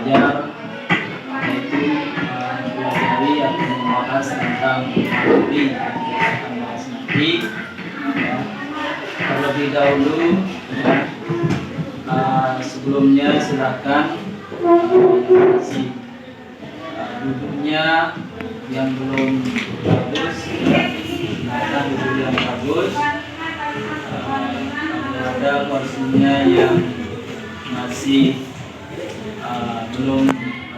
belajar yaitu mempelajari atau membahas tentang materi yang kita akan bahas nanti. Ya. Terlebih dahulu, ya, sebelumnya silakan yang masih duduknya yang belum bagus, silakan duduk yang bagus. Ada kursinya yang masih belum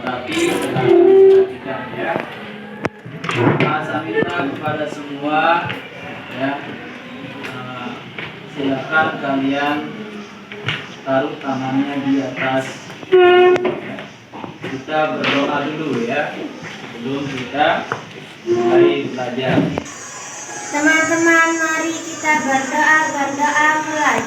rapi, silakan diperhatikan ya. Saya minta kepada semua ya, silakan kalian taruh tangannya di atas ya. Kita berdoa dulu ya sebelum kita mulai belajar. Teman-teman, mari kita berdoa mulai.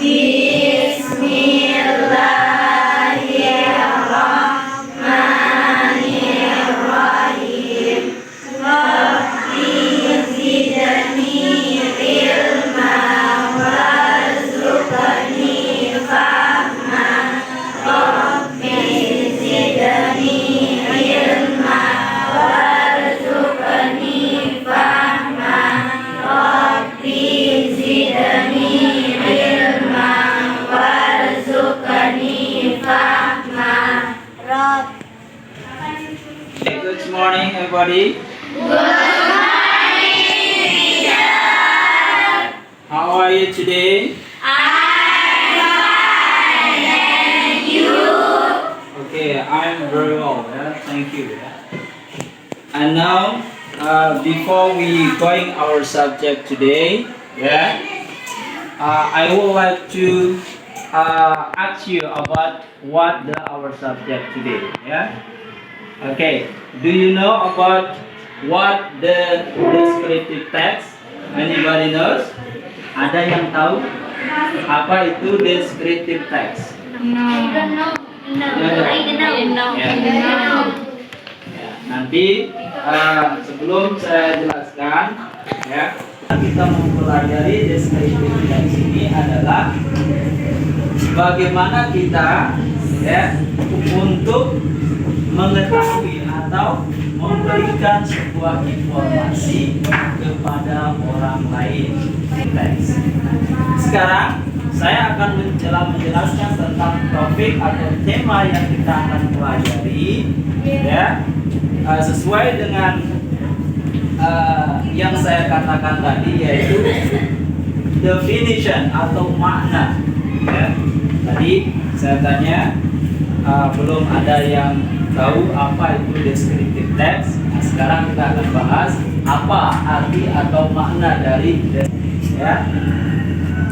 Bismillahirrahmanirrahim. Rabbi zidni ilma warzuqni fahma. Rabbi zidni ilma warzuqni fahma. Rabbi zidni ilma warzuqni fahma. Okay, good morning everybody. Good morning, teacher. How are you today? I'm fine, and you? Okay, I'm very well. Yeah, thank you. Yeah. And now, before we going our subject today, yeah, I would like to ask you about what our subject today. Yeah. Okay. Do you know about what the descriptive text? Anybody knows? Ada yang tahu apa itu descriptive text? I don't know. Ya, nanti sebelum saya jelaskan, ya, kita mempelajari descriptive text ini adalah bagaimana kita ya untuk mengetahui atau memberikan sebuah informasi kepada orang lain. Teks. Sekarang saya akan menjelaskan tentang topik atau tema yang kita akan pelajari, ya, sesuai dengan yang saya katakan tadi, yaitu definition atau makna. Ya. Tadi saya tanya belum ada yang tahu apa itu descriptive text. Nah, sekarang kita akan bahas apa arti atau makna dari ya.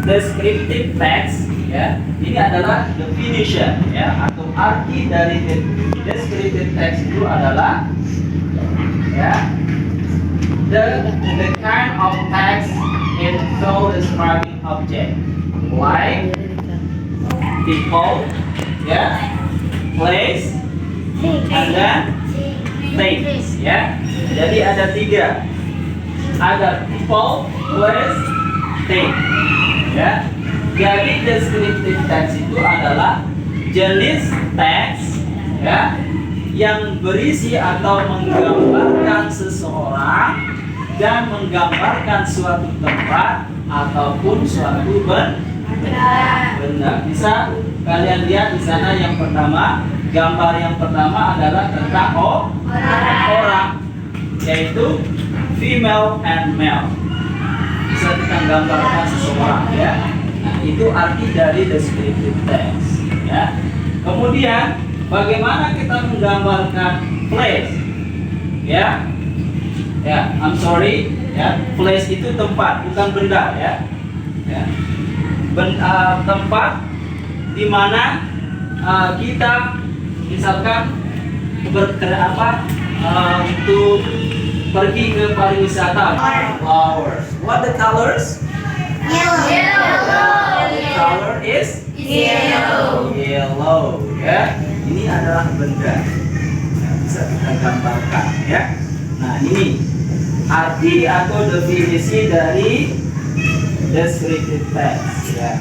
Descriptive text ya. Ini adalah definition ya, atau arti dari descriptive text itu adalah ya, the kind of text in so describing object like people, ya, place, and then things, ya. Jadi ada tiga, ada people, place, things, ya. Jadi descriptive text itu adalah jenis teks, ya, yang berisi atau menggambarkan seseorang dan menggambarkan suatu tempat ataupun suatu benda. Bisa kalian lihat di sana yang pertama. Gambar yang pertama adalah tentang orang, yaitu female and male. Bisa kita gambarkan seseorang, ya. Nah, itu arti dari descriptive text, ya. Kemudian bagaimana kita menggambarkan place, ya? Ya, I'm sorry, ya. Place itu tempat, bukan benda, ya. Ya. Tempat di mana kita misalkan untuk pergi ke pariwisata. Flowers. What the colors? Yellow. The color is Yellow. yellow. Ya, ini adalah benda. Nah, bisa kita gambarkan, ya. Nah, ini arti atau definisi dari descriptive text, ya.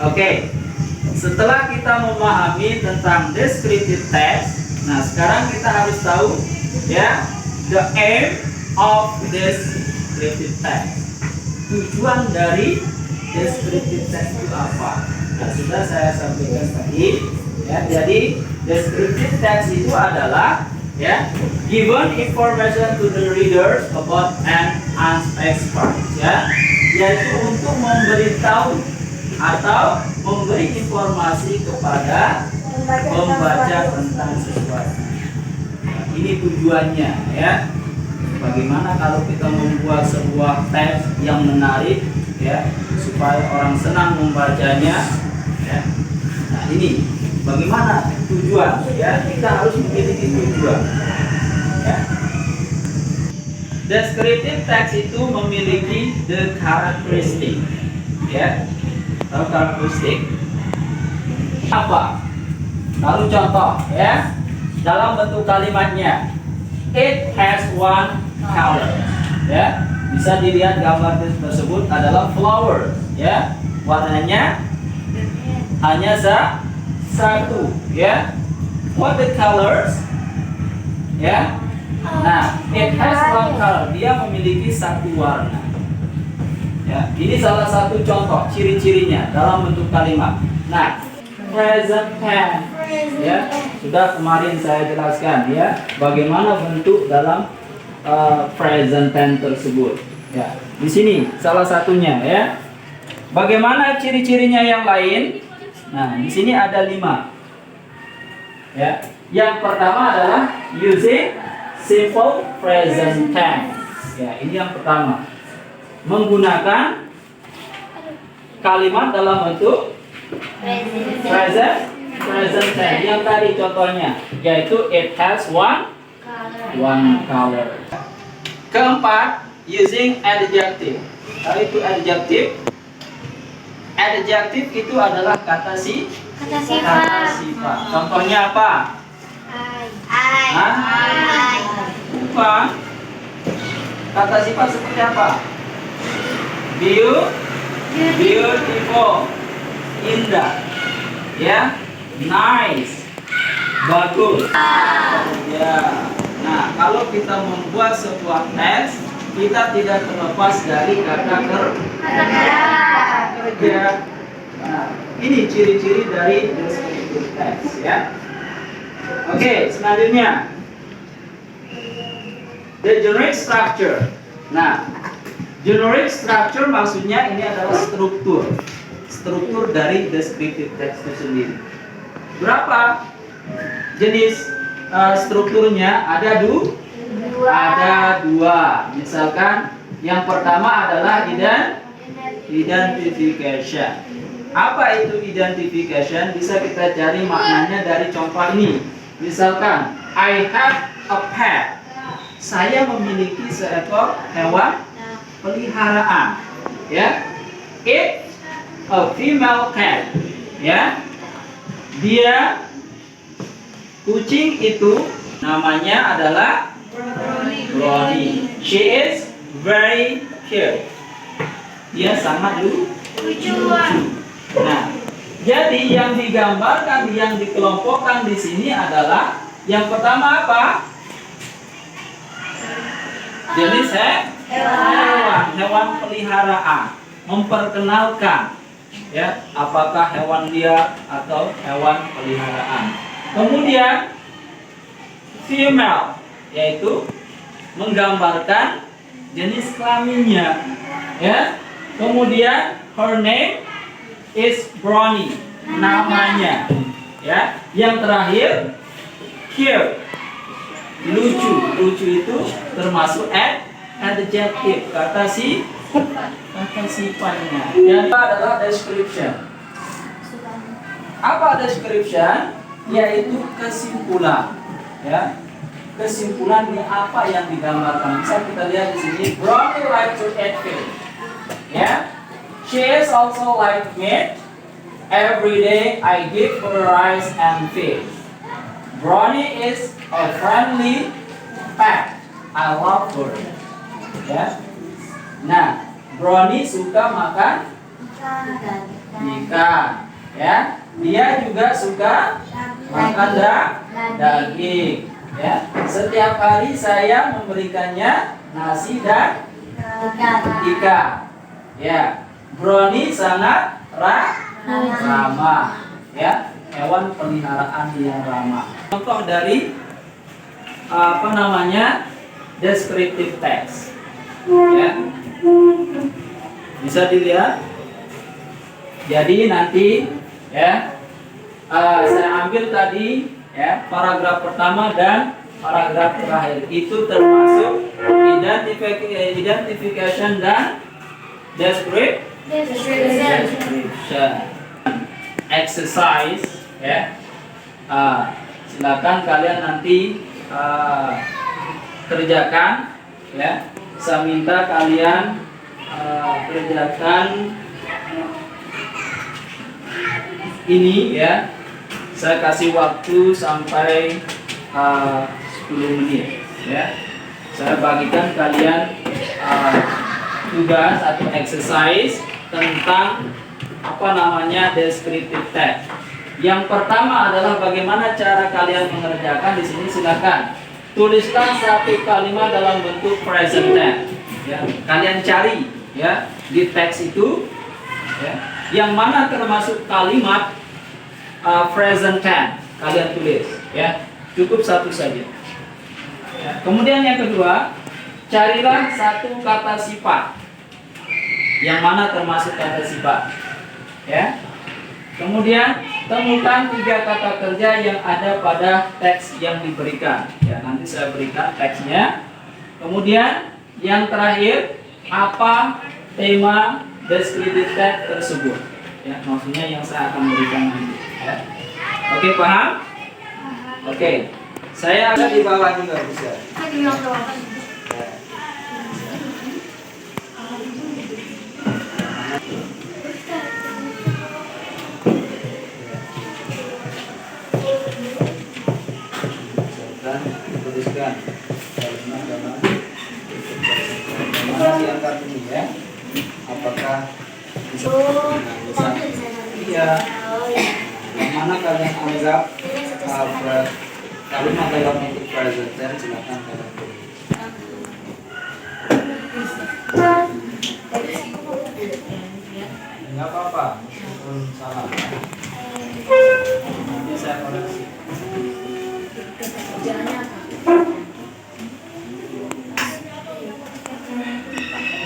Oke. setelah kita memahami tentang descriptive text, nah sekarang kita harus tahu ya the aim of descriptive text. Tujuan dari descriptive text itu apa? Nah, sudah saya sampaikan tadi ya. Jadi descriptive text itu adalah ya given information to the readers about an aspect ya, yaitu untuk memberitahu atau memberi informasi kepada pembaca tentang sesuatu. Nah, ini tujuannya ya. Bagaimana kalau kita membuat sebuah teks yang menarik ya, supaya orang senang membacanya ya. Nah, ini bagaimana tujuan ya, kita harus memiliki tujuan ya. Descriptive text itu memiliki the characteristic ya. Tahu karakteristik apa? Lalu contoh ya, dalam bentuk kalimatnya, it has one color ya. Bisa dilihat gambar tersebut adalah flower ya. Warnanya hanya satu ya. What the colors ya. Nah, it has one color, dia memiliki satu warna ya. Ini salah satu contoh ciri-cirinya dalam bentuk kalimat. Nah, present tense ya, sudah kemarin saya jelaskan ya bagaimana bentuk dalam present tense tersebut ya. Di sini salah satunya ya. Bagaimana ciri-cirinya yang lain? Nah, di sini ada 5 ya. Yang pertama adalah using simple present tense ya. Ini yang pertama, menggunakan kalimat dalam bentuk present tense yang tadi contohnya, yaitu it has one color. Keempat, using adjective. Kalau itu adjective itu adalah kata sifat. Contohnya apa? Apa? Kata sifat seperti apa? Beautiful, indah, ya, nice, bagus, ya. Nah, kalau kita membuat sebuah teks, kita tidak terlepas dari kata kerja. Nah, ini ciri-ciri dari descriptive text, ya. Oke, selanjutnya, the generic structure. Nah, generic structure maksudnya ini adalah struktur dari descriptive text itu sendiri. Berapa jenis strukturnya? Ada dua. Misalkan yang pertama adalah identification. Apa itu identification? Bisa kita cari maknanya dari contoh ini. Misalkan I have a pet. Saya memiliki seekor hewan peliharaan, ya. It's a female cat, ya. Dia, kucing itu namanya adalah Brownie. She is very cute. Dia sangat lucu. Nah, jadi yang digambarkan, yang dikelompokkan di sini adalah yang pertama apa? Jenis hewan peliharaan, memperkenalkan ya apakah hewan liar atau hewan peliharaan. Kemudian female, yaitu menggambarkan jenis kelaminnya ya. Kemudian her name is Brownie, namanya ya. Yang terakhir cute, lucu itu termasuk adjective, kata sifatnya. Yang adalah description. Apa description? Yaitu kesimpulan ya. Kesimpulan di apa yang digambarkan. Bisa kita lihat di sini, Brownie like to eat fish ya. She is also like meat. Every day I give her rice and fish. Brownie is a friendly pet. I love her. Ya. Nah, Brownie suka makan ikan, ya. dia juga suka makan daging. Ya, setiap hari saya memberikannya nasi dan ikan. Ya, Brownie sangat ramah. Ya, hewan peliharaan yang ramah. Contoh dari descriptive text. Ya, bisa dilihat. Jadi nanti ya, saya ambil tadi ya paragraf pertama dan paragraf terakhir itu termasuk identification dan description. Exercise ya. Silakan kalian nanti kerjakan ya. Saya minta kalian kerjakan ini ya. Saya kasih waktu sampai 10 menit ya. Saya bagikan kalian tugas atau exercise tentang descriptive text. Yang pertama adalah bagaimana cara kalian mengerjakan. Di sini silakan tuliskan satu kalimat dalam bentuk present tense. Ya, kalian cari ya di teks itu ya, yang mana termasuk kalimat present tense kalian tulis ya, cukup satu saja ya. Kemudian yang kedua, carilah satu kata sifat yang mana termasuk kata sifat ya. Kemudian temukan 3 kata kerja yang ada pada teks yang diberikan ya, nanti saya berikan teksnya. Kemudian yang terakhir, apa tema descriptive text tersebut ya, maksudnya yang saya akan berikan nanti ya. Oke, paham? Oke, saya ada di bawah juga bisa. Tuliskan kalimat dalam mana diangkat ini ya. Apakah bisa? Iya. Yang mana kalian anggap kalimat dalam bentuk present tense, silakan kalian tulis. Enggak apa-apa, meskipun salah. Nanti saya koreksi.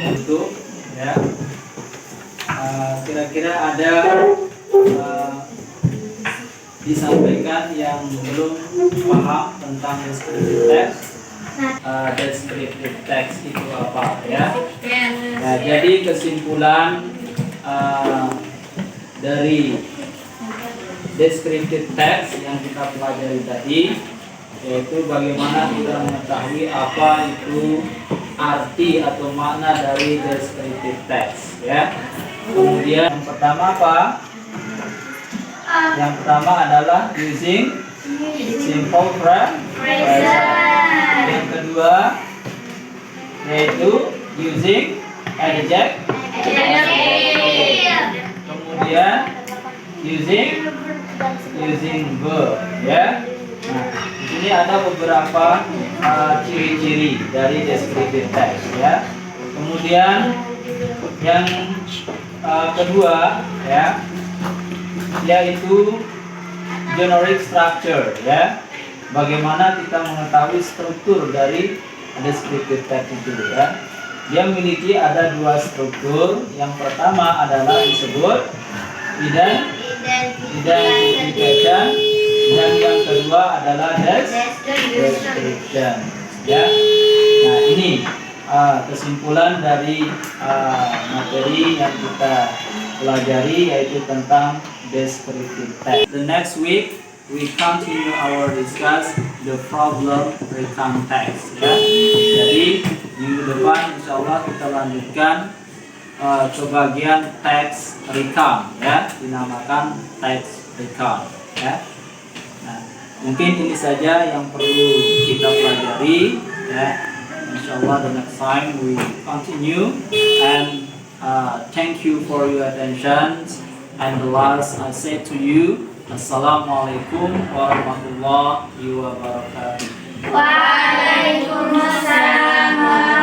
Untuk ya, kira-kira ada disampaikan yang belum paham tentang descriptive text. Descriptive text itu apa ya? Nah, jadi kesimpulan dari descriptive text yang kita pelajari tadi, yaitu bagaimana kita mengetahui apa itu arti atau makna dari descriptive text ya. Kemudian yang pertama apa? Yang pertama adalah using simple phrases. Yang kedua yaitu using adjective. Kemudian using verb ya. Nah, di sini ada beberapa ciri-ciri dari descriptive text ya. Kemudian yang kedua ya, yaitu generic structure ya. Bagaimana kita mengetahui struktur dari descriptive text itu ya. Dia memiliki ada 2 struktur. Yang pertama adalah disebut identification, dan yang kedua adalah description ya. Nah, ini kesimpulan dari materi yang kita pelajari, yaitu tentang descriptive text. The next week we continue our discuss the problem recount text ya. Jadi minggu depan insyaallah kita lanjutkan ke bagian teks recount ya, dinamakan teks recount ya. Nah, mungkin ini saja yang perlu kita pelajari ya. Insyaallah the next time we continue, and thank you for your attention. And the last I say to you, Assalamualaikum warahmatullahi wabarakatuh. Waalaikumsalam